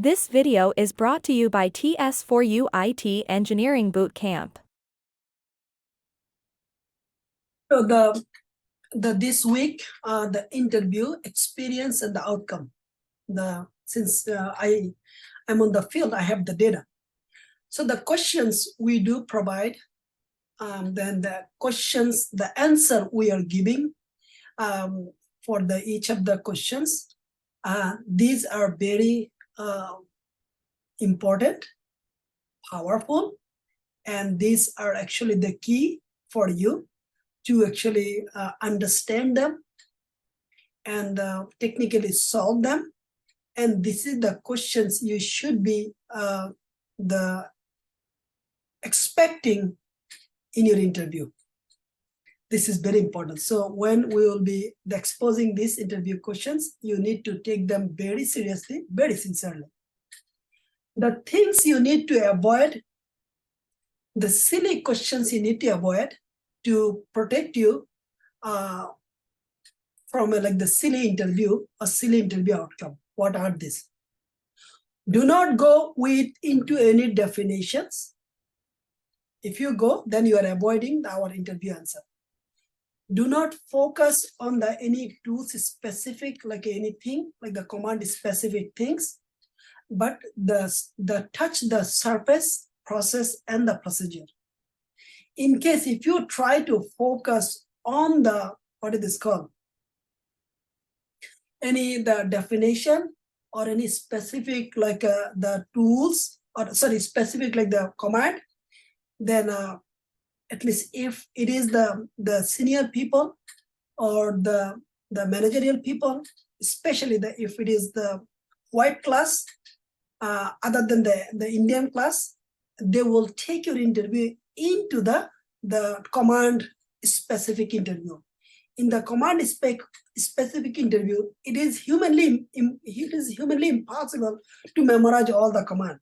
This video is brought to you by TS4U IT Engineering Bootcamp. So this week, the interview experience and the outcome. Since I'm on the field, I have the data. So the questions we do provide, then the questions, the answer we are giving for each of the questions, these are very important, powerful, and these are actually the key for you to actually understand them and technically solve them. And this is the questions you should be expecting in your interview. This is very important. So when we will be exposing these interview questions, you need to take them very seriously, very sincerely. The things you need to avoid, the silly questions you need to avoid to protect you from the silly interview or silly interview outcome. What are these? Do not go into any definitions. If you go, then you are avoiding our interview answer. Do not focus on any tools specific, like anything, like the command specific things, but touch the surface, process, and the procedure. In case if you try to focus on what is this called? The definition or any specific like the tools, or sorry, specific like the command, then at least if it is the senior people or the managerial people, especially if it is the white class, other than the Indian class, they will take your interview into the command specific interview. In the command specific interview, it is humanly impossible to memorize all the command,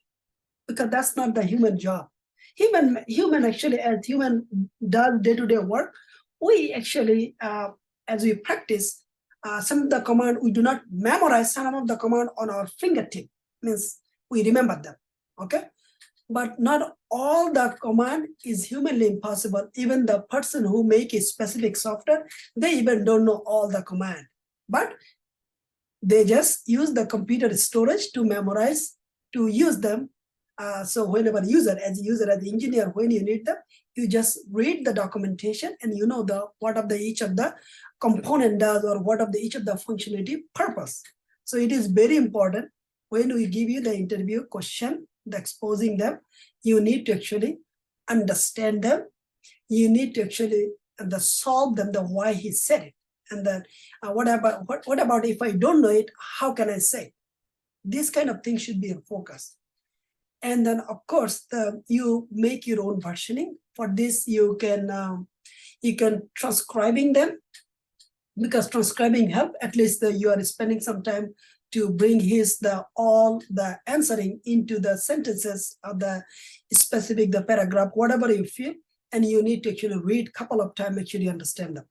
because that's not the human job. Human actually, as human does day-to-day work, we actually, as we practice, some of the command we do not memorize, some of the command on our fingertip, means we remember them, okay? But not all the command is humanly impossible. Even the person who make a specific software, they even don't know all the command, but they just use the computer storage to memorize, to use them. So whenever as the engineer, when you need them, you just read the documentation and you know what of each of the component does, or what of each of the functionality purpose. So it is very important when we give you the interview question, the exposing them, you need to actually understand them. You need to actually solve them, the why he said it. And then what about if I don't know it, how can I say it? This kind of thing should be in focus. And then of course, you make your own versioning. For this, you can transcribing them, because transcribing help. At least you are spending some time to bring all the answering into the sentences of the specific, the paragraph, whatever you feel, and you need to actually read a couple of times, make sure you understand them.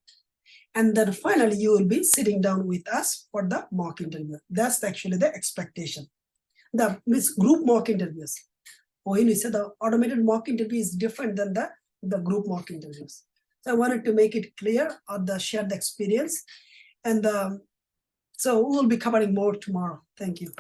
And then finally, you will be sitting down with us for the mock interview. That's actually the expectation. The group mock interviews. When we say the automated mock interview is different than the group mock interviews. So I wanted to make it clear or share the experience. And so we will be covering more tomorrow. Thank you.